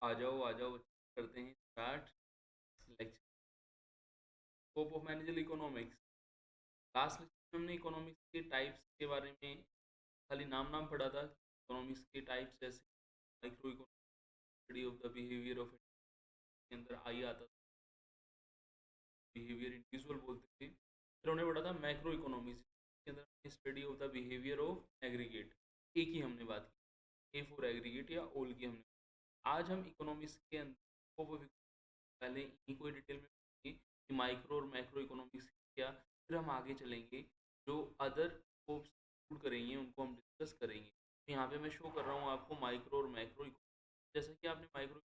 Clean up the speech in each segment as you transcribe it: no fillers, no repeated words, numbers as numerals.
आ जाओ करते हैं start lecture scope of manager economics. Last lecture में हमने इकोनॉमिक्स के टाइप्स के बारे में खाली नाम पढ़ा था। इकोनॉमिक्स के टाइप्स जैसे micro economics, study of the behaviour of के अंदर आई आता था, बिहेवियर इंडिविजुअल बोलते थे। फिर हमने पढ़ा था मैक्रो इकोनॉमिक्स के अंदर study of the behaviour of aggregate. एक ही हमने बात की, ए फॉर एग्रीगेट या ओल की हमने। आज हम इकोनॉमिक्स के अंदर पहले इन्हीं को डिटेल में पढ़ेंगे कि माइक्रो और मैक्रो इकोनॉमिक्स क्या। फिर हम आगे चलेंगे, जो अदर स्कोप्स इंक्लूड करेंगे उनको हम डिस्कस करेंगे। तो यहाँ पे मैं शो कर रहा हूँ आपको माइक्रो और मैक्रो। जैसा कि आपने माइक्रो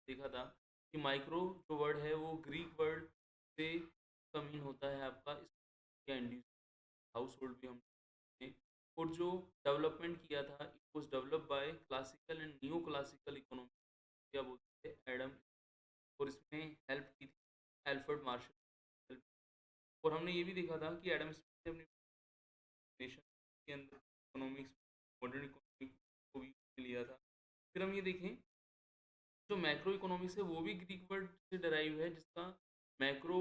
देखा था कि माइक्रो जो वर्ड है वो ग्रीक वर्ड से कमीन होता है आपका या हाउस होल्ड भी हम हैं। और जो डेवलपमेंट किया था it was develop by classical and new classical economy, क्या बोलते थे, एडम। और इसमें हेल्प की थी एल्फ्रेड मार्शल। और हमने ये भी देखा था कि एडम स्मिथ ने अपनी नेशन के अंदर इकोनॉमिक्स, मॉडर्न इकोनॉमिक्स को भी लिया था। फिर हम ये देखें, जो मैक्रो इकोनॉमिक्स है वो भी ग्रीक वर्ड से डराइव है, जिसका मैक्रो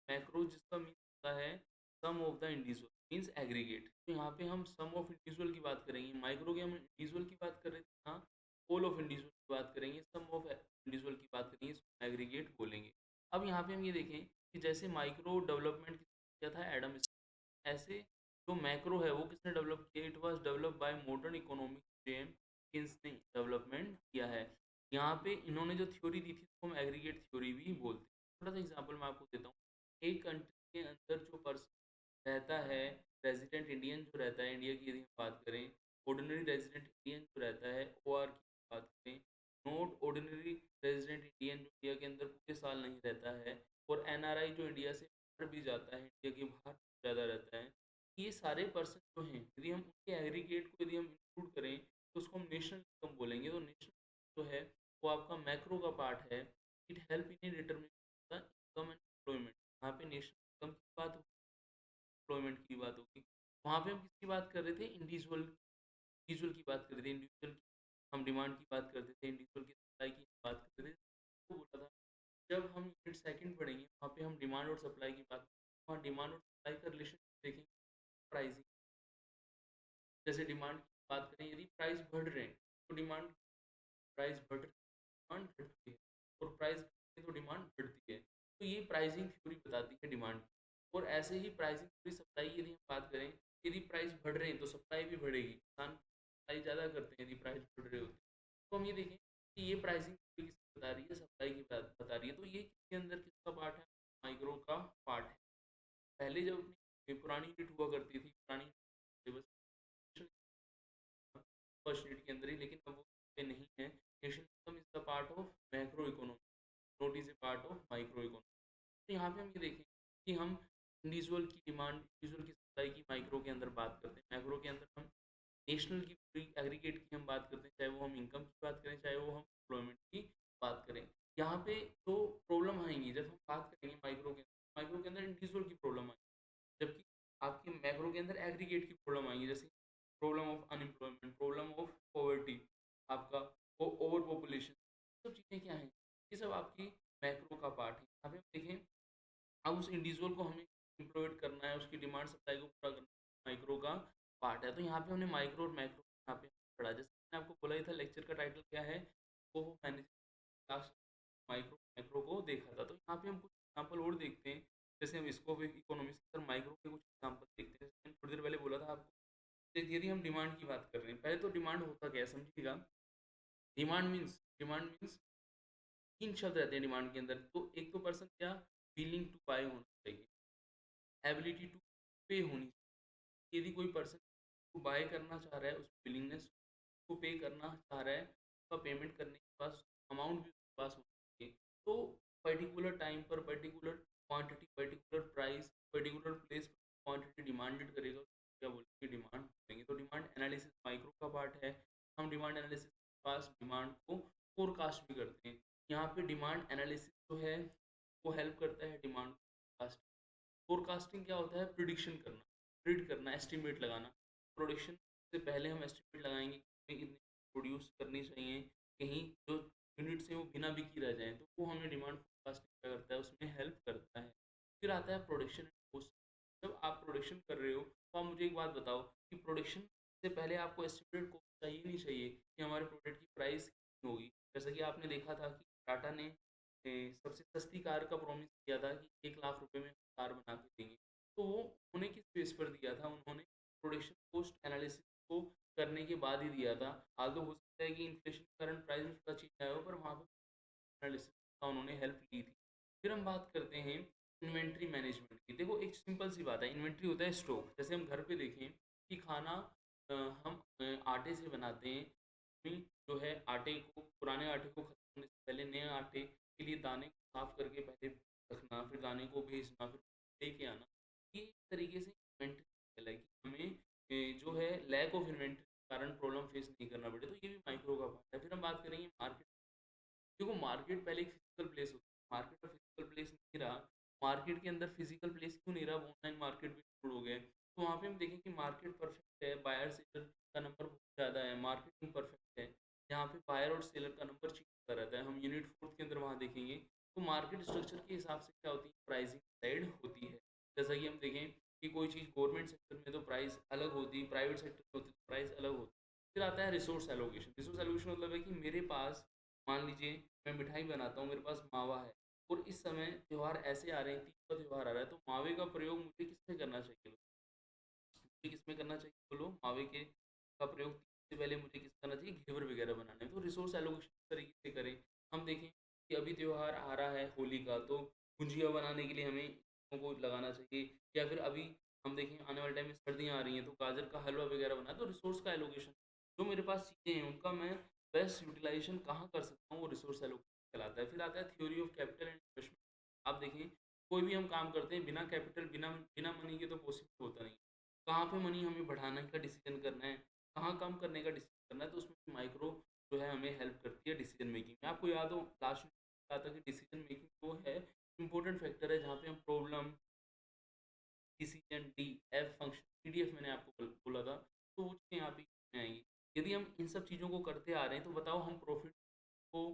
मैक्रो जिसका मीन होता है sum of the individual, means aggregate. तो यहाँ पे हम सम ऑफ इंडिविजुअल की बात करेंगे, माइक्रो की हम इंडिविजुअल की बात कर रहे थे, हाँ होल ऑफ इंडिविजुअल की बात करेंगे, सम ऑफ इंडिविजुअल की बात करेंगे, इसको एग्रीगेट बोलेंगे। अब यहाँ पे हम ये देखें कि जैसे माइक्रो डेवलपमेंट किया था एडम, ऐसे जो मैक्रो है वो किसने डेवलप किया, it was develop by modern economic James ने डेवलपमेंट किया है। यहाँ पे इन्होंने जो थ्योरी दी थी उसको हम एग्रीगेट थ्योरी भी बोलते हैं। थोड़ा सा एग्जांपल मैं आपको देता हूँ। एक कंट्री के अंदर जो पर्सन रहता है, रेजिडेंट इंडियन जो रहता है, इंडिया की यदि हम बात करें, ऑर्डिनरी रेजिडेंट इंडियन जो रहता है OR की बात करें, नॉट ऑर्डिनरी रेजिडेंट इंडियन जो इंडिया के अंदर पूरे साल नहीं रहता है, और NRI जो इंडिया से बाहर भी जाता है, इंडिया के बाहर ज़्यादा रहता है, ये सारे पर्सन जो हैं यदि हम उनके एग्रीगेट को यदि हम इंक्लूड करें तो उसको हम नेशनल इनकम बोलेंगे। तो नेशनल जो है वो आपका मैक्रो का पार्ट है। It help in determine the income and employment. यहाँ पे नेशनल इनकम की बात होगी, एम्प्लॉयमेंट की बात होगी। वहाँ पे हम किसकी बात कर रहे थे, इंडिविजुअल की बात कर रहे थे, इंडिविजुअल हम डिमांड की बात करते थे, इंडिविजुअल की सप्लाई की बात करते थे। तो बोला था जब हम यूनिट सेकंड पढ़ेंगे वहाँ पे हम डिमांड और सप्लाई की बात, वहाँ डिमांड और सप्लाई का रिलेशन देखेंगे। प्राइसिंग, जैसे डिमांड की बात करें, यदि प्राइस बढ़ रहे हैं तो डिमांड, प्राइस बढ़ रही है डिमांड घटती है, और प्राइस घटती है तो डिमांड बढ़ती है। तो ये प्राइसिंग थ्योरी बताती है डिमांड। और ऐसे ही प्राइसिंग थ्योरी सप्लाई की यदि हम बात करें, यदि प्राइस बढ़ रहे हैं तो सप्लाई भी बढ़ेगी, किसान सप्लाई ज़्यादा करते हैं यदि प्राइस बढ़ रहे होते हैं। तो हम ये देखें कि ये प्राइसिंग थ्योरी किसकी बता रही है, सप्लाई की बात बता रही है। तो ये किसके अंदर किसका पार्ट है, माइक्रो का पार्ट है। पहले जब अपनी पुरानी यूनिट हुआ करती थी, पुरानी फर्स्ट यूनिट के अंदर ही, लेकिन अब वो पे नहीं है। National income is the part of macro economy, note is a part of micro economy. तो यहाँ पे हम ये देखें कि हम इंडिविजुअल की डिमांड, इंडिविजुअल की सप्लाई की माइक्रो के अंदर बात करते हैं, मैक्रो के अंदर हम नेशनल की पूरी एग्रीगेट की हम बात करते हैं, चाहे वो हम इनकम की बात करें, चाहे वो हम एम्प्लॉयमेंट की बात करें। यहाँ पे तो प्रॉब्लम आएंगी जब हम बात करेंगे माइक्रो के अंदर, माइक्रो के अंदर इंडिविजुअल की प्रॉब्लम आएगी, जबकि आपकी मैक्रो के अंदर एग्रीगेट की प्रॉब्लम आएंगी, जैसे problem of unemployment, problem of poverty, आपका ओवर पॉपुलेशन। सब चीज़ें क्या हैं, ये सब आपकी मैक्रो का पार्ट है। अभी हम देखें, अब उस इंडिविजुअल को हमें एम्प्लॉयड करना है, उसकी डिमांड सप्लाई को पूरा करना है, माइक्रो का पार्ट है। तो यहाँ पे हमने माइक्रो और मैक्रो यहाँ पे पढ़ा। जैसे मैंने आपको बोला ही था लेक्चर का टाइटल क्या है, वो मैनेज क्लास माइक्रो मैक्रो को देखा था। तो यहाँ पे हम कुछ एग्जाम्पल और देखते हैं। जैसे हम इसको भी इकोनॉमिक्स के अंदर माइक्रो के कुछ एग्जाम्पल देखते हैं। जैसे मैंने थोड़ी देर पहले बोला था आपको, यदि हम डिमांड की बात कर रहे हैं, पहले तो डिमांड होता क्या है समझिएगा। डिमांड मीन्स तीन शब्द रहते हैं डिमांड के अंदर। तो एक तो पर्सन क्या, विलिंग टू बाय होना चाहिए, एबिलिटी टू पे होनी चाहिए। यदि कोई पर्सन को बाय करना चाह रहा है, उस विलिंगनेस को पे करना चाह रहा है, उसका पेमेंट करने के पास अमाउंट भी उसके पास होना चाहिए। तो पर्टिकुलर टाइम पर particular quantity, particular price, particular place पर क्वांटिटी डिमांडेड करेगा, क्या बोलेंगे, डिमांड बोलेंगे। तो डिमांड एनालिसिस माइक्रो का पार्ट है। हम डिमांड एनालिसिस के पास डिमांड को फोरकास्ट भी करते हैं। यहाँ पे डिमांड एनालिसिस जो है वो हेल्प करता है डिमांड फोरकास्ट। फोरकास्टिंग क्या होता है, प्रिडिक्शन करना, प्रिडिक्ट करना, एस्टिमेट लगाना। प्रोडक्शन से पहले हम एस्टिमेट लगाएंगे कि हमें कितनी प्रोड्यूस करनी चाहिए, कहीं जो यूनिट्स हैं वो बिना बिकी रह जाएँ, तो वो हमें डिमांड फोरकास्टिंग क्या करता है, उसमें हेल्प करता है। फिर आता है प्रोडक्शन एंड पोस्ट। जब आप प्रोडक्शन कर रहे हो तो आप मुझे एक बात बताओ कि प्रोडक्शन से पहले आपको एस्टिमेटेड कॉस्ट चाहिए नहीं चाहिए कि हमारे प्रोडक्ट की प्राइस कितनी होगी? जैसा कि आपने देखा था कि टाटा ने सबसे सस्ती कार का प्रॉमिस किया था कि 1 लाख रुपए में कार बना के देंगे। तो वो उन्होंने किस बेस पर दिया था? उन्होंने प्रोडक्शन कॉस्ट एनालिसिस को करने के बाद ही दिया था। आल्दो हो सकता है कि इन्फ्लेशन के कारण प्राइस में थोड़ा चेंज आया हो, पर वहाँ पर एनालिसिस का उन्होंने हेल्प ली थी। फिर हम बात करते हैं इन्वेंट्री मैनेजमेंट की। देखो एक सिंपल सी बात है, इन्वेंट्री होता है स्टॉक। जैसे हम घर पे देखें कि खाना हम आटे से बनाते हैं। जो है आटे को, पुराने आटे को खत्म होने से पहले नए आटे के लिए दाने को साफ करके पहले रखना, फिर दाने को भेजना, फिर लेके आना। ये एक तरीके से इन्वेंट्री है कि हमें जो है लैक ऑफ इन्वेंट्री के कारण प्रॉब्लम फेस नहीं करना पड़े, तो ये भी माइक्रो का पार्ट है। फिर हम बात करेंगे मार्केट। देखो मार्केट पहले एक फिजिकल प्लेस होती है, मार्केट का फिजिकल प्लेस नहीं रहा। मार्केट के अंदर फिजिकल प्लेस क्यों नहीं रहा? ऑनलाइन मार्केट भी शुरू हो गया है। तो वहाँ पे हम देखें कि मार्केट परफेक्ट है, बायर सेलर का नंबर बहुत ज़्यादा है, मार्केटिंग परफेक्ट है। यहाँ पे बायर और सेलर का नंबर चेंज होता रहता है। हम यूनिट फोर्थ के अंदर वहाँ देखेंगे तो मार्केट स्ट्रक्चर के हिसाब से क्या होती है, प्राइसिंग साइड होती है। जैसा कि हम देखें कि कोई चीज़ गवर्नमेंट सेक्टर में तो प्राइस अलग होती है, प्राइवेट सेक्टर में होती है तो प्राइस अलग होती है। फिर आता है रिसोर्स एलोकेशन। रिसोर्स एलोकेशन मतलब है कि मेरे पास, मान लीजिए मैं मिठाई बनाता हूँ, मेरे पास मावा है और इस समय त्योहार ऐसे आ रहे हैं, तीज का त्योहार आ रहा है, तो मावे का प्रयोग मुझे किसमें करना चाहिए? मुझे किसमें करना चाहिए बोलो? मावे के का प्रयोग तीज से पहले मुझे किस करना चाहिए? घेवर वगैरह बनाने में। तो रिसोर्स एलोकेशन किस तरीके से करें? हम देखें कि अभी त्योहार आ रहा है होली का, तो गुंजिया बनाने के लिए हमें को लगाना चाहिए, या फिर अभी हम देखें आने वाले टाइम में सर्दियाँ आ रही हैं तो गाजर का हलवा वगैरह बना। तो रिसोर्स का एलोकेशन, जो मेरे पास चीज़ें हैं उनका मैं बेस्ट यूटिलाइजेशन कहाँ कर सकता हूँ, वो रिसोर्स एलोकेशन कहलाता है। फिर आता है theory of capital and investment. आप देखें कोई भी हम काम करते हैं बिना कैपिटल, बिना बिना मनी के तो पॉसिबल होता नहीं। कहाँ पे मनी हमें बढ़ाने का डिसीजन करना है, कहाँ कम करने का डिसीजन करना है, तो उसमें माइक्रो जो है हमें हेल्प करती है डिसीजन मेकिंग में। आपको याद हो लास्ट में कहा था कि डिसीजन मेकिंग जो है इंपॉर्टेंट फैक्टर है, जहाँ पे हम problem, decision, D F function, PDF मैंने आपको बोला था, तो वो चीज़ें यहाँ पे आएंगी। यदि हम इन सब चीज़ों को करते आ रहे हैं तो बताओ हम प्रॉफिट को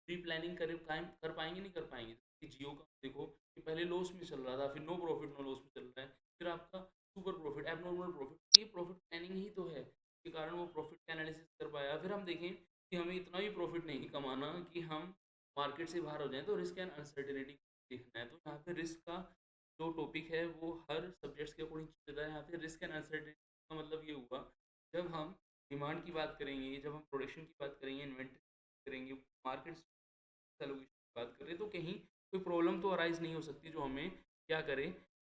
प्री प्लानिंग कर पाएंगे नहीं कर पाएंगे? कि जियो का देखो कि पहले लॉस में चल रहा था, फिर नो प्रॉफिट नो लॉस में चल रहा है, फिर आपका सुपर प्रॉफिट, एबनॉर्मल प्रॉफिट। ये प्रॉफिट प्लानिंग ही तो है, के कारण वो प्रॉफिट का एनालिसिस कर पाया। फिर हम देखें कि हमें इतना भी प्रॉफिट नहीं कमाना कि हम मार्केट से बाहर हो जाएं, तो रिस्क एंड अनसर्टेनिटी देखना है। तो यहाँ पे रिस्क का जो टॉपिक है वो हर सब्जेक्ट्स के अकॉर्डिंग चलता है। यहाँ पे रिस्क एंड अनसर्टेनिटी का मतलब ये हुआ, जब हम डिमांड की बात करेंगे, जब हम प्रोडक्शन की बात करेंगे, इन्वेंट्री करेंगे, मार्केट सॉल्यूशन की बात करें, तो कहीं कोई प्रॉब्लम तो अराइज नहीं हो सकती जो हमें क्या करे,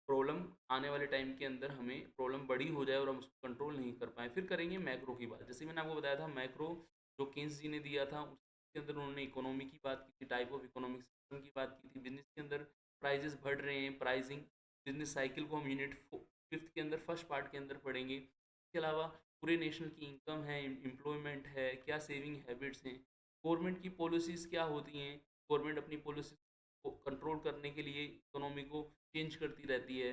प्रॉब्लम आने वाले टाइम के अंदर हमें प्रॉब्लम बड़ी हो जाए और हम उसको कंट्रोल नहीं कर पाए। फिर करेंगे मैक्रो की बात। जैसे मैंने आपको बताया था मैक्रो जो केन्स जी ने दिया था, उसके अंदर उन्होंने इकोनॉमी की बात की थी, टाइप ऑफ इकोनॉमिक सिस्टम की बात की थी, बिजनेस के अंदर प्राइजेस बढ़ रहे हैं, प्राइसिंग, बिजनेस साइकिल को हम यूनिट फिफ्थ के अंदर फर्स्ट पार्ट के अंदर पढ़ेंगे। इसके अलावा पूरे नेशनल की इनकम है, एम्प्लॉयमेंट है, क्या सेविंग हैबिट्स हैं, गवर्नमेंट की पॉलिसीज़ क्या होती हैं, गवर्नमेंट अपनी पॉलिसी को कंट्रोल करने के लिए इकोनॉमी को चेंज करती रहती है।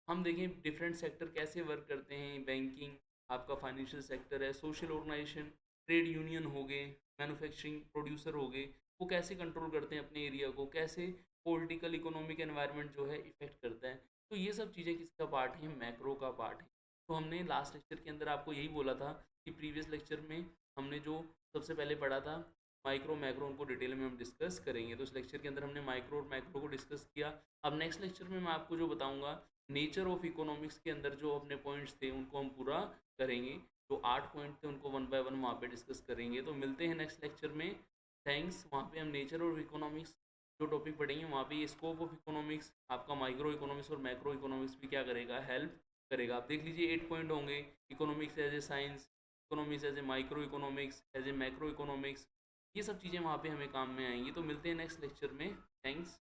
हम देखें डिफरेंट सेक्टर कैसे वर्क करते हैं, बैंकिंग, आपका फाइनेंशियल सेक्टर है, सोशल ऑर्गेनाइजेशन, ट्रेड यूनियन हो गए, मैन्युफैक्चरिंग प्रोड्यूसर हो गए, वो कैसे कंट्रोल करते हैं अपने एरिया को, कैसे पॉलिटिकल इकोनॉमिक एनवायरनमेंट जो है इफेक्ट करता है। तो ये सब चीज़ें किसका पार्ट है? मैक्रो का पार्ट है। तो हमने लास्ट लेक्चर के अंदर आपको यही बोला था कि प्रीवियस लेक्चर में हमने जो सबसे पहले पढ़ा था माइक्रो मैक्रो, उनको डिटेल में हम डिस्कस करेंगे। तो इस लेक्चर के अंदर हमने माइक्रो और मैक्रो को डिस्कस किया। अब नेक्स्ट लेक्चर में मैं आपको जो बताऊंगा नेचर ऑफ इकोनॉमिक्स के अंदर जो अपने पॉइंट्स थे उनको हम पूरा करेंगे। जो 8 पॉइंट थे उनको वन बाय वन वहाँ पे डिस्कस करेंगे। तो मिलते हैं नेक्स्ट लेक्चर में। थैंक्स। वहाँ पे हम नेचर और इकोनॉमिक्स जो टॉपिक पढ़ेंगे, वहाँ पे ये स्कोप ऑफ इकोनॉमिक्स, आपका माइक्रो इकोनॉमिक्स और मैक्रो इकोनॉमिक्स भी क्या करेगा, हेल्प करेगा। आप देख लीजिए 8 पॉइंट होंगे, economics as a science, economics as a micro economics, as a macro economics, ये सब चीज़ें वहाँ पे हमें काम में आएंगी। तो मिलते हैं नेक्स्ट लेक्चर में। थैंक्स।